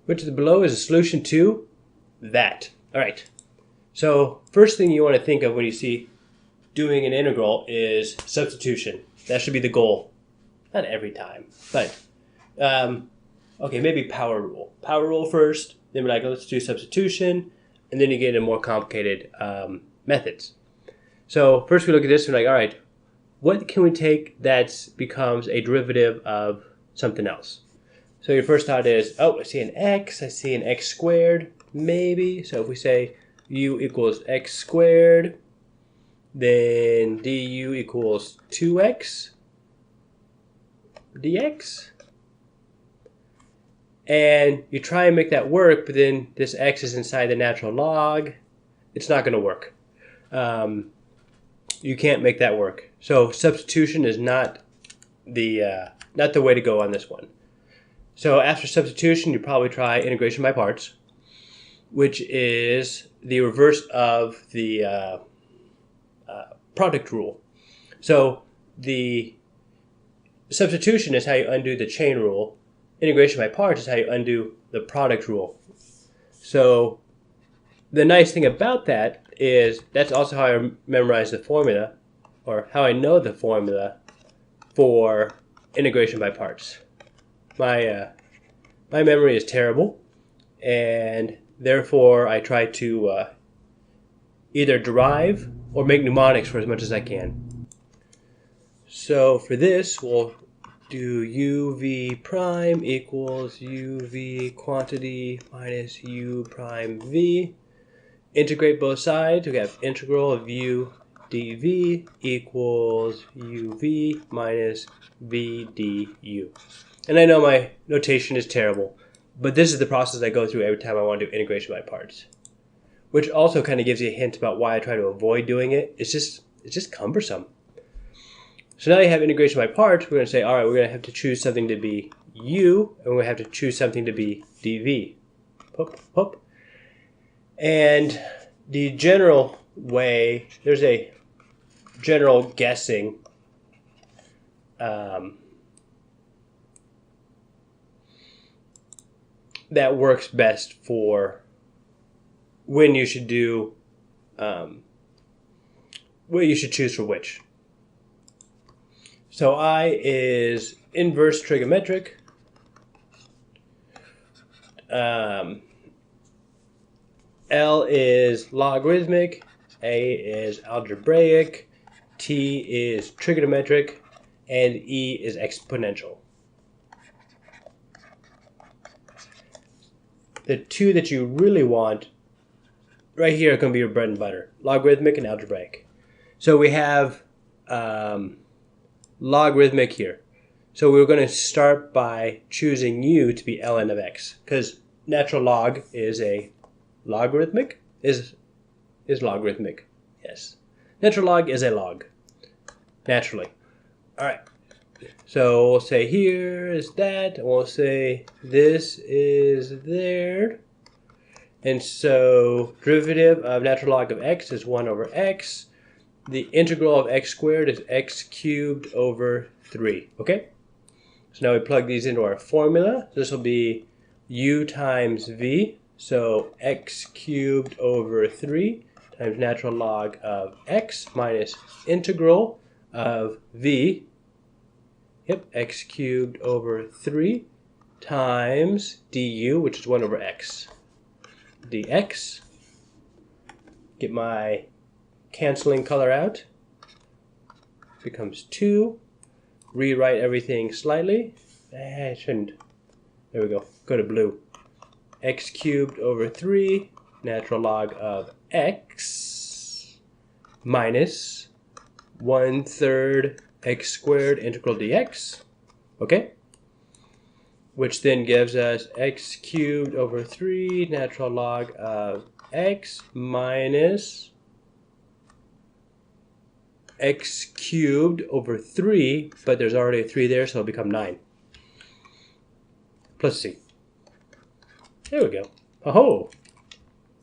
which below is a solution to that. All right. So first thing you want to think of when you see doing an integral is substitution. That should be the goal. Not every time, but okay, maybe power rule. Power rule first, then we're like, let's do substitution, and then you get into more complicated methods. So first we look at this and we're like, all right, what can we take that becomes a derivative of something else? So your first thought is, oh, I see an x squared, maybe. So if we say u equals x squared, then du equals 2x dx. And you try and make that work, but then this x is inside the natural log. It's not going to work. You can't make that work. So substitution is not the way to go on this one. So after substitution, you probably try integration by parts, which is the reverse of the product rule. So the substitution is how you undo the chain rule. Integration by parts is how you undo the product rule. So the nice thing about that is that's also how I memorize the formula, or how I know the formula for integration by parts. My memory is terrible, and therefore I try to either derive or make mnemonics for as much as I can. So for this, we'll do uv prime equals uv quantity minus u prime v. Integrate both sides. We have integral of u dv equals uv minus v du. And I know my notation is terrible, but this is the process I go through every time I want to do integration by parts, which also kind of gives you a hint about why I try to avoid doing it. It's just cumbersome. So now you have integration by parts. We're going to say, all right, we're going to have to choose something to be u, and we're going to have to choose something to be dv. Whoop, whoop. And the general way, there's a general guessing that works best for when you should do, what you should choose for which. So I is inverse trigonometric. L is logarithmic. A is algebraic. T is trigonometric. And E is exponential. The two that you really want right here are going to be your bread and butter. Logarithmic and algebraic. So we have logarithmic here. So we're going to start by choosing u to be ln of x, because natural log is a logarithmic. Is logarithmic. Yes. Natural log is a log. Naturally. Alright. So we'll say here is that, and we'll say this is there. And so derivative of natural log of x is 1 over x. The integral of x squared is x cubed over 3. Okay? So now we plug these into our formula. This will be u times v. So x cubed over 3 times natural log of x minus integral of v. Yep, x cubed over 3 times du, which is 1 over x. dx. Get my canceling color out. Becomes 2. Rewrite everything slightly. I shouldn't. There we go. Go to blue. X cubed over 3 natural log of x minus 1/3 x squared integral dx. Okay? Which then gives us x cubed over 3 natural log of x minus x cubed over 3, but there's already a 3 there, so it'll become 9. Plus c. There we go. Oh,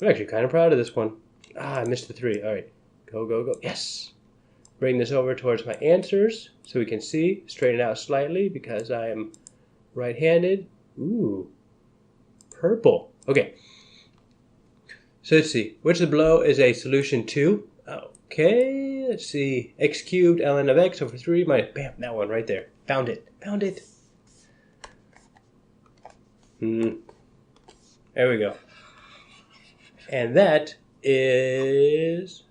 I'm actually kind of proud of this one. Ah, I missed the 3. All right. Go, go, go. Yes. Bring this over towards my answers so we can see. Straighten it out slightly because I am right-handed. Ooh. purple. Okay. So let's see. Which of the below is a solution to? Okay, let's see. X cubed ln of x over 3 minus, bam, that one right there. Found it. Found it. There we go. And that is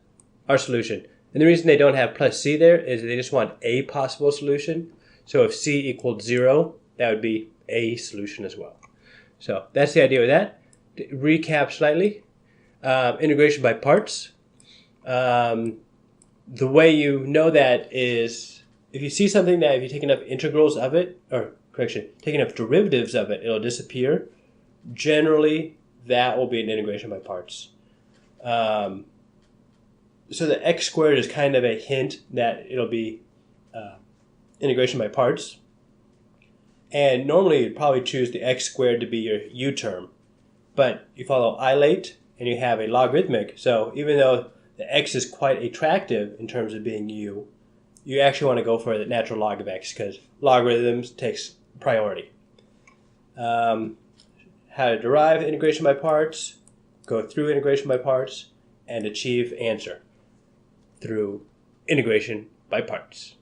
our solution. And the reason they don't have plus c there is they just want a possible solution. So if c equaled 0, that would be a solution as well. So that's the idea with that. To recap slightly. Integration by parts. The way you know that is if you see something that if you take enough integrals of it, or correction, take enough derivatives of it, it'll disappear. Generally, that will be an integration by parts. So the x squared is kind of a hint that it'll be integration by parts. And normally you'd probably choose the x squared to be your u term. But you follow ILATE and you have a logarithmic. So even though the x is quite attractive in terms of being u, you actually want to go for the natural log of x because logarithms takes priority. How to derive integration by parts, go through integration by parts, and achieve answer through integration by parts.